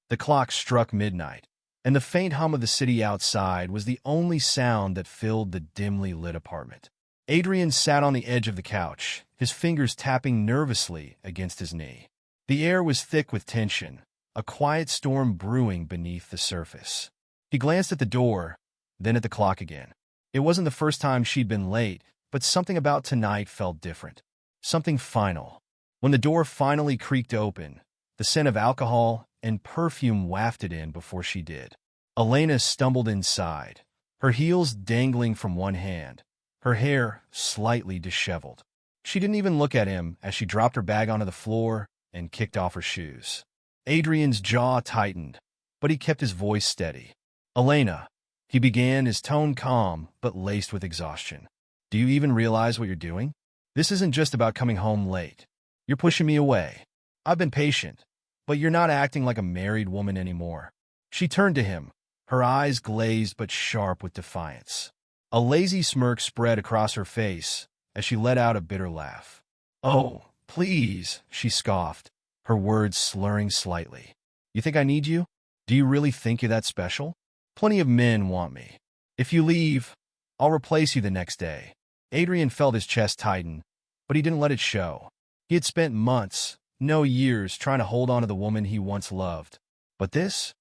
The clock struck midnight, and the faint hum of the city outside was the only sound that filled the dimly lit apartment. Adrian sat on the edge of the couch, his fingers tapping nervously against his knee. The air was thick with tension, a quiet storm brewing beneath the surface. He glanced at the door, then at the clock again. It wasn't the first time she'd been late, but something about tonight felt different. Something final. When the door finally creaked open, the scent of alcohol and perfume wafted in before she did. Elena stumbled inside, her heels dangling from one hand, her hair slightly disheveled. She didn't even look at him as she dropped her bag onto the floor and kicked off her shoes. Adrian's jaw tightened, but he kept his voice steady. "Elena," he began, his tone calm but laced with exhaustion. "Do you even realize what you're doing? This isn't just about coming home late. You're pushing me away. I've been patient, but you're not acting like a married woman anymore." She turned to him, her eyes glazed but sharp with defiance. A lazy smirk spread across her face as she let out a bitter laugh. "Oh, please," she scoffed, her words slurring slightly. "You think I need you? Do you really think you're that special? Plenty of men want me. If you leave, I'll replace you the next day." Adrian felt his chest tighten, but he didn't let it show. He had spent months, no years, trying to hold on to the woman he once loved. But this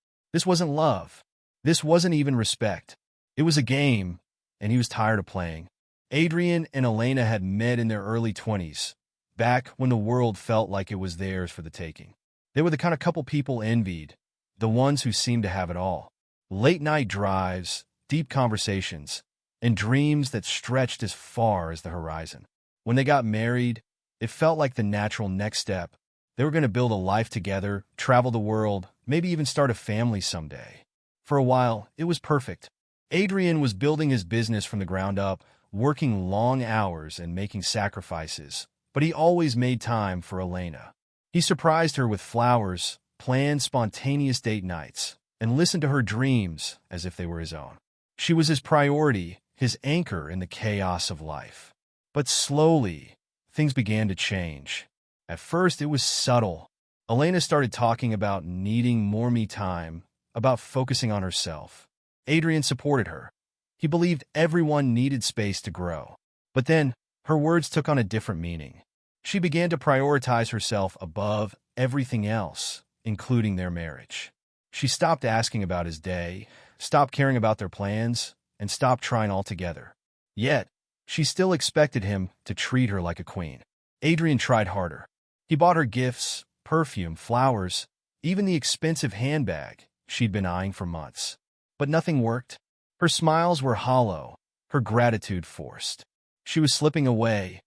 wasn't love. This wasn't even respect. It was a game, and he was tired of playing. Adrian and Elena had met in their early 20s, back when the world felt like it was theirs for the taking. They were the kind of couple people envied, the ones who seemed to have it all. Late-night drives, deep conversations, and dreams that stretched as far as the horizon. When they got married, it felt like the natural next step. They were going to build a life together, travel the world, maybe even start a family someday. For a while, it was perfect. Adrian was building his business from the ground up, working long hours and making sacrifices, but he always made time for Elena. He surprised her with flowers, planned spontaneous date nights, and listened to her dreams as if they were his own. She was his priority, his anchor in the chaos of life. But slowly, things began to change. At first, it was subtle. Elena started talking about needing more me time, about focusing on herself. Adrian supported her. He believed everyone needed space to grow. But then, her words took on a different meaning. She began to prioritize herself above everything else, including their marriage. She stopped asking about his day, stopped caring about their plans, and stopped trying altogether. Yet, she still expected him to treat her like a queen. Adrian tried harder. He bought her gifts, perfume, flowers, even the expensive handbag she'd been eyeing for months. But nothing worked. Her smiles were hollow, her gratitude forced. She was slipping away,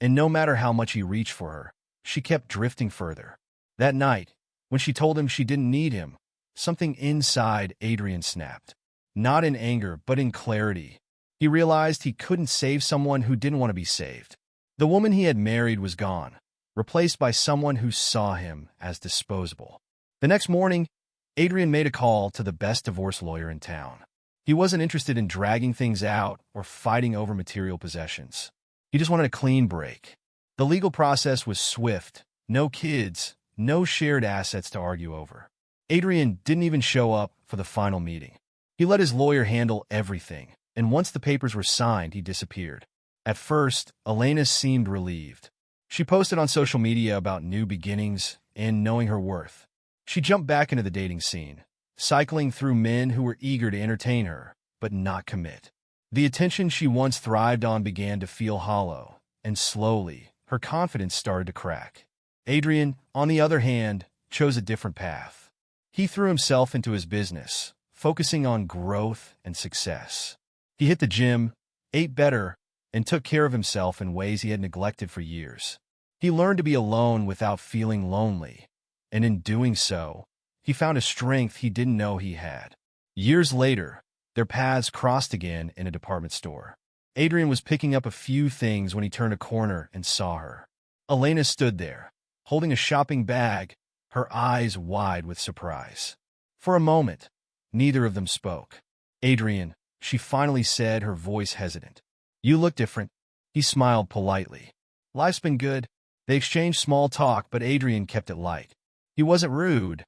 and no matter how much he reached for her, she kept drifting further. That night, when she told him she didn't need him, something inside Adrian snapped. Not in anger, but in clarity. He realized he couldn't save someone who didn't want to be saved. The woman he had married was gone, replaced by someone who saw him as disposable. The next morning, Adrian made a call to the best divorce lawyer in town. He wasn't interested in dragging things out or fighting over material possessions. He just wanted a clean break. The legal process was swift. No kids, no shared assets to argue over. Adrian didn't even show up for the final meeting. He let his lawyer handle everything, and once the papers were signed, he disappeared. At first, Elena seemed relieved. She posted on social media about new beginnings and knowing her worth. She jumped back into the dating scene, cycling through men who were eager to entertain her, but not commit. The attention she once thrived on began to feel hollow, and slowly, her confidence started to crack. Adrian, on the other hand, chose a different path. He threw himself into his business, focusing on growth and success. He hit the gym, ate better, and took care of himself in ways he had neglected for years. He learned to be alone without feeling lonely, and in doing so, he found a strength he didn't know he had. Years later, their paths crossed again in a department store. Adrian was picking up a few things when he turned a corner and saw her. Elena stood there, holding a shopping bag, her eyes wide with surprise. For a moment, neither of them spoke. "Adrian," she finally said, her voice hesitant. "You look different." He smiled politely. "Life's been good." They exchanged small talk, but Adrian kept it light. He wasn't rude,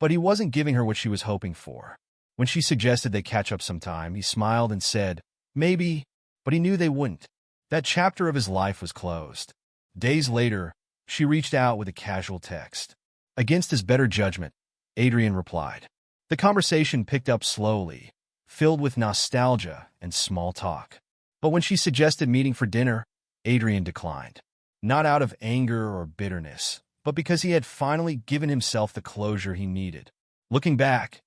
But he wasn't giving her what she was hoping for. When she suggested they catch up sometime, he smiled and said, maybe, but he knew they wouldn't. That chapter of his life was closed. Days later, she reached out with a casual text. Against his better judgment, Adrian replied. The conversation picked up slowly, filled with nostalgia and small talk. But when she suggested meeting for dinner, Adrian declined. Not out of anger or bitterness, but because he had finally given himself the closure he needed. Looking back,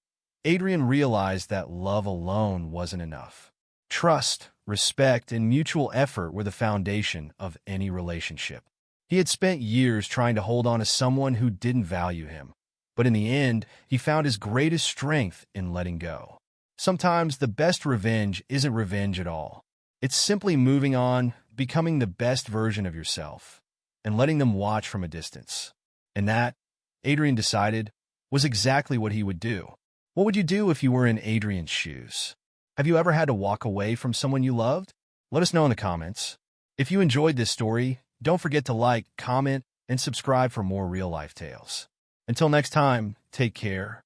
Adrian realized that love alone wasn't enough. Trust, respect, and mutual effort were the foundation of any relationship. He had spent years trying to hold on to someone who didn't value him, but in the end, he found his greatest strength in letting go. Sometimes the best revenge isn't revenge at all. It's simply moving on, becoming the best version of yourself, and letting them watch from a distance. And that, Adrian decided, was exactly what he would do. What would you do if you were in Adrian's shoes? Have you ever had to walk away from someone you loved? Let us know in the comments. If you enjoyed this story, don't forget to like, comment, and subscribe for more real-life tales. Until next time, take care.